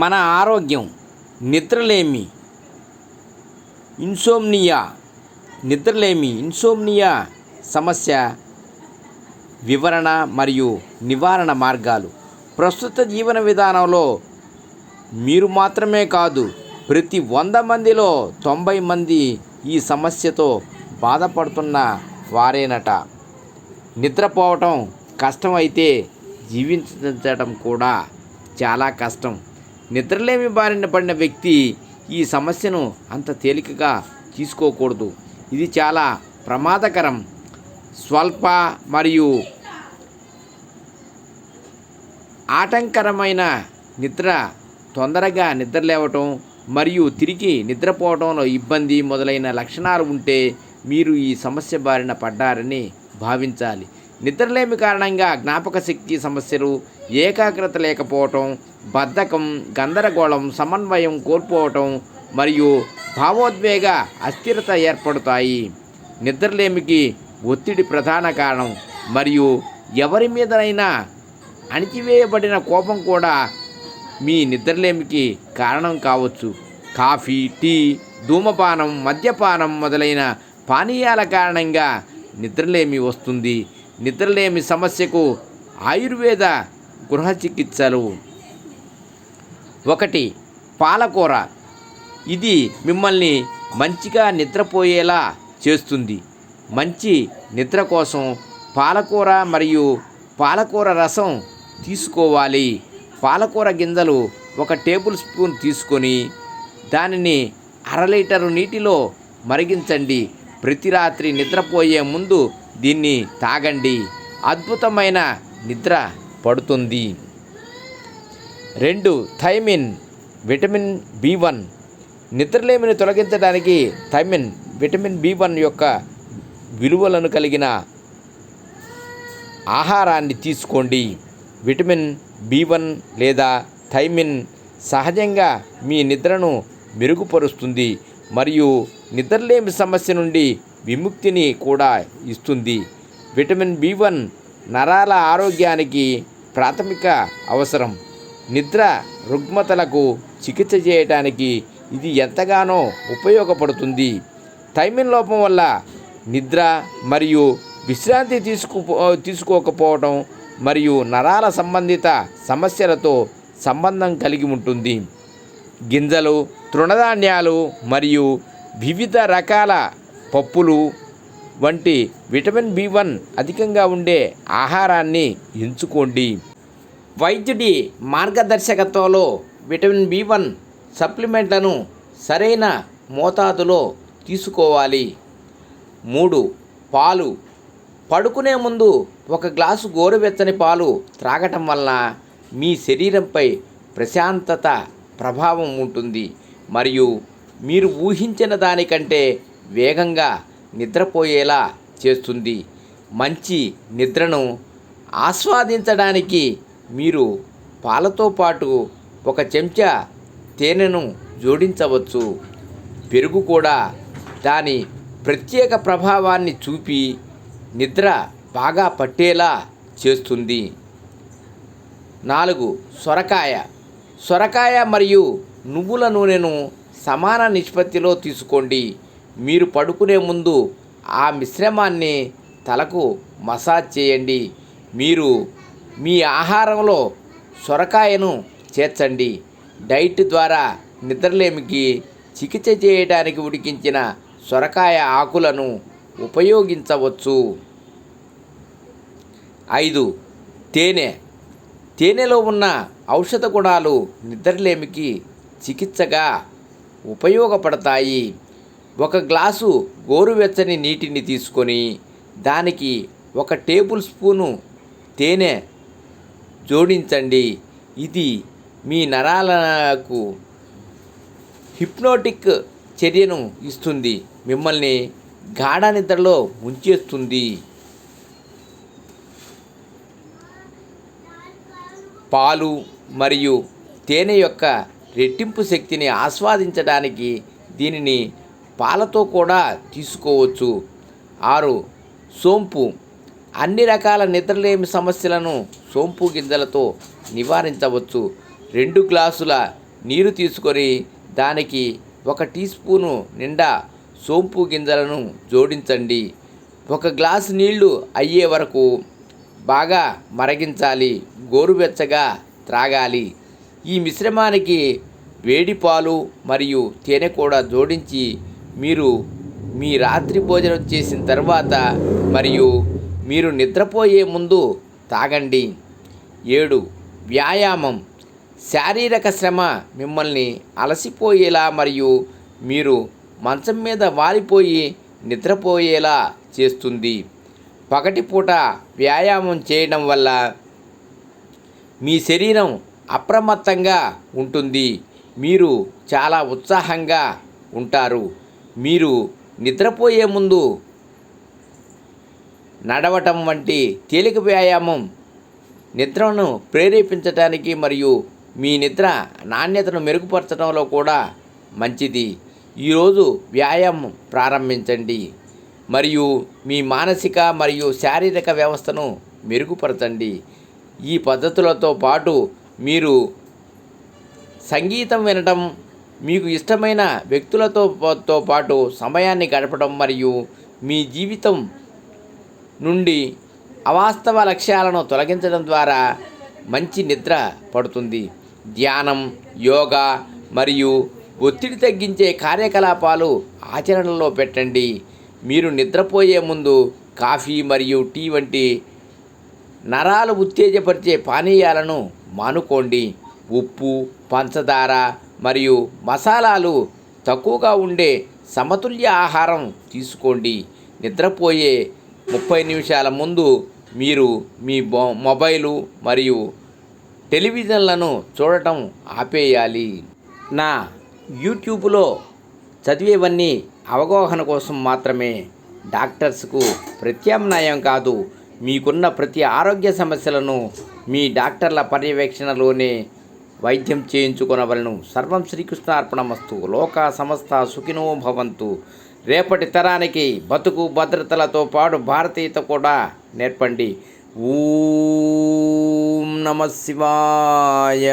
మన ఆరోగ్యం, నిద్రలేమి, ఇన్సోమ్నియా సమస్య వివరణ మరియు నివారణ మార్గాలు. ప్రస్తుత జీవన విధానంలో మీరు మాత్రమే కాదు, ప్రతి 100 మందిలో 90 మంది ఈ సమస్యతో బాధపడుతున్న వారేనట. నిద్రపోవటం కష్టం అయితే జీవించడం కూడా చాలా కష్టం. నిద్రలేమి బారిన పడిన వ్యక్తి ఈ సమస్యను అంత తేలికగా తీసుకోకూడదు. ఇది చాలా ప్రమాదకరం. స్వల్ప మరియు ఆటంకరమైన నిద్ర, తొందరగా నిద్రలేవటం మరియు తిరిగి నిద్రపోవడంలో ఇబ్బంది మొదలైన లక్షణాలు ఉంటే మీరు ఈ సమస్య బారిన పడ్డారని భావించాలి. నిద్రలేమి కారణంగా జ్ఞాపక శక్తి సమస్యలు, ఏకాగ్రత లేకపోవటం, బద్ధకం, గందరగోళం, సమన్వయం కోల్పోవటం మరియు భావోద్వేగ అస్థిరత ఏర్పడతాయి. నిద్రలేమికి ఒత్తిడి ప్రధాన కారణం మరియు ఎవరి మీదనైనా అణిచివేయబడిన కోపం కూడా మీ నిద్రలేమికి కారణం కావచ్చు. కాఫీ, టీ, ధూమపానం, మద్యపానం మొదలైన పానీయాల కారణంగా నిద్రలేమి వస్తుంది. నిద్రలేమి సమస్యకు ఆయుర్వేద గృహ చికిత్సలు. 1. పాలకూర. ఇది మిమ్మల్ని మంచిగా నిద్రపోయేలా చేస్తుంది. మంచి నిద్ర కోసం పాలకూర మరియు పాలకూర రసం తీసుకోవాలి. పాలకూర గింజలు 1 టేబుల్ స్పూన్ తీసుకొని దానిని 1/2 లీటరు నీటిలో మరిగించండి. ప్రతి రాత్రి నిద్రపోయే ముందు దీన్ని తాగండి. అద్భుతమైన నిద్ర పడుతుంది. 2. Thymine, vitamin B1. నిద్రలేమిని తొలగించడానికి థైమిన్, విటమిన్ B1 యొక్క విలువలను కలిగిన ఆహారాన్ని తీసుకోండి. విటమిన్ B1 లేదా థైమిన్ సహజంగా మీ నిద్రను మెరుగుపరుస్తుంది మరియు నిద్రలేమి సమస్య నుండి విముక్తిని కూడా ఇస్తుంది. విటమిన్ B1 నరాల ఆరోగ్యానికి ప్రాథమిక అవసరం. నిద్ర రుగ్మతలకు చికిత్స చేయడానికి ఇది ఎంతగానో ఉపయోగపడుతుంది. థైమిన్ లోపం వల్ల నిద్ర మరియు విశ్రాంతి తీసుకోకపోవడం మరియు నరాల సంబంధిత సమస్యలతో సంబంధం కలిగి ఉంటుంది. గింజలు, తృణధాన్యాలు మరియు వివిధ రకాల పప్పులు వంటి విటమిన్ B1 అధికంగా ఉండే ఆహారాన్ని ఎంచుకోండి. వైద్యుడి మార్గదర్శకత్వంలో విటమిన్ B1 సప్లిమెంట్లను సరైన మోతాదులో తీసుకోవాలి. 3. పాలు. పడుకునే ముందు 1 గ్లాసు గోరువెచ్చని పాలు త్రాగటం వలన మీ శరీరంపై ప్రశాంతత ప్రభావం ఉంటుంది మరియు మీరు ఊహించిన దానికంటే వేగంగా నిద్రపోయేలా చేస్తుంది. మంచి నిద్రను ఆస్వాదించడానికి మీరు పాలతో పాటు 1 చెంచా తేనెను జోడించవచ్చు. పెరుగు కూడా దాని ప్రత్యేక ప్రభావాన్ని చూపి నిద్ర బాగా పట్టేలా చేస్తుంది. 4. సొరకాయ. సొరకాయ మరియు నువ్వుల నూనెను సమాన నిష్పత్తిలో తీసుకోండి. మీరు పడుకునే ముందు ఆ మిశ్రమాన్ని తలకు మసాజ్ చేయండి. మీరు మీ ఆహారంలో సొరకాయను చేర్చండి. డైట్ ద్వారా నిద్రలేమికి చికిత్స చేయడానికి ఉడికించిన సొరకాయ ఆకులను ఉపయోగించవచ్చు. 5. తేనె. తేనెలో ఉన్న ఔషధ గుణాలు నిద్రలేమికి చికిత్సగా ఉపయోగపడతాయి. 1 గ్లాసు గోరువెచ్చని నీటిని తీసుకొని దానికి 1 టేబుల్ స్పూను తేనె జోడించండి. ఇది మీ నరాలకు హిప్నోటిక్ చర్యను ఇస్తుంది, మిమ్మల్ని గాఢ నిద్రలో ఉంచేస్తుంది. పాలు మరియు తేనె యొక్క రెట్టింపు శక్తిని ఆస్వాదించడానికి దీనిని పాలతో కూడా తీసుకోవచ్చు. 6. సోంపు. అన్ని రకాల నిద్రలేమి సమస్యలను సోంపు గింజలతో నివారించవచ్చు. 2 గ్లాసుల నీరు తీసుకొని దానికి 1 టీ స్పూను నిండా సోంపు గింజలను జోడించండి. 1 గ్లాసు నీళ్లు అయ్యే వరకు బాగా మరిగించాలి. గోరువెచ్చగా త్రాగాలి. ఈ మిశ్రమానికి వేడి పాలు మరియు తేనె కూడా జోడించి మీరు మీ రాత్రి భోజనం చేసిన తర్వాత మరియు మీరు నిద్రపోయే ముందు తాగండి. 7. వ్యాయామం. శారీరక శ్రమ మిమ్మల్ని అలసిపోయేలా మరియు మీరు మంచం మీద వాలిపోయి నిద్రపోయేలా చేస్తుంది. పగటిపూట వ్యాయామం చేయడం వల్ల మీ శరీరం అప్రమత్తంగా ఉంటుంది. మీరు చాలా ఉత్సాహంగా ఉంటారు. మీరు నిద్రపోయే ముందు నడవటం వంటి తేలిక వ్యాయామం నిద్రను ప్రేరేపించడానికి మరియు మీ నిద్ర నాణ్యతను మెరుగుపరచడంలో కూడా మంచిది. ఈరోజు వ్యాయామం ప్రారంభించండి మరియు మీ మానసిక మరియు శారీరక వ్యవస్థను మెరుగుపరచండి. ఈ పద్ధతులతో పాటు మీరు సంగీతం వినటం, మీకు ఇష్టమైన వ్యక్తులతో పాటు సమయాన్ని గడపడం మరియు మీ జీవితం నుండి అవాస్తవ లక్ష్యాలను తొలగించడం ద్వారా మంచి నిద్ర పడుతుంది. ధ్యానం, యోగా మరియు ఒత్తిడి తగ్గించే కార్యకలాపాలు ఆచరణలో పెట్టండి. మీరు నిద్రపోయే ముందు కాఫీ మరియు టీ వంటి నరాలు ఉత్తేజపరిచే పానీయాలను మానుకోండి. ఉప్పు, పంచదార మరియు మసాలాలు తక్కువగా ఉండే సమతుల్య ఆహారం తీసుకోండి. నిద్రపోయే 30 నిమిషాల ముందు మీరు మీ మొబైలు మరియు టెలివిజన్లను చూడటం ఆపేయాలి. నా యూట్యూబ్లో చదివేవన్నీ అవగాహన కోసం మాత్రమే, డాక్టర్స్కు ప్రత్యామ్నాయం కాదు. మీకున్న ప్రతి ఆరోగ్య సమస్యలను మీ డాక్టర్ల పర్యవేక్షణలోనే వైద్యం చేయించుకొనవలను. సర్వం శ్రీకృష్ణార్పణమస్తు. లోకా సమస్త సుఖినో భవంతు. రేపటి తరానికి బతుకు భద్రతలతో పాటు భారతీయత కూడా నేర్పండి. ఓం నమః శివాయ.